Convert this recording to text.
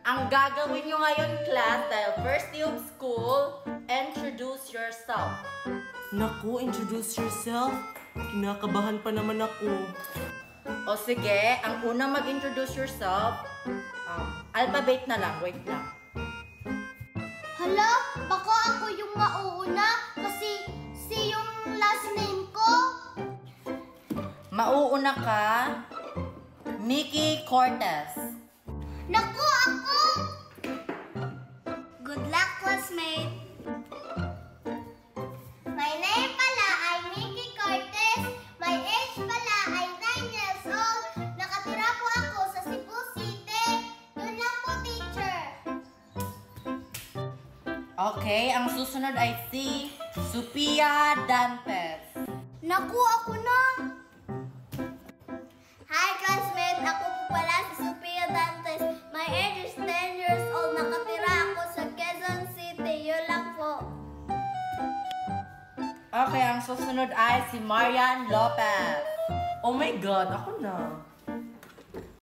Ang gagawin nyo ngayon, class, dahil first day of school, introduce yourself. Naku, introduce yourself? Kinakabahan pa naman ako. O sige, ang una mag-introduce yourself, alphabet na lang, wait lang. Hala, baka ako yung mauuna kasi yung last name ko. Mauuna ka, Mickey Cortez. Naku, ako! Good luck, classmate. My name pala ay Mickey Cortez. My age pala ay 9 years old. Nakatira po ako sa Cebu City. Yun lang po, teacher. Okay, ang susunod ay si Sophia Dantes. Naku, ako na! Hi, classmate! Ako po pala si Sophia Dantes. My age is 10 years old. Nakatira ako sa Quezon City. Yun lang po. Okay, ang susunod ay si Marian Lopez. Oh my God, ako na.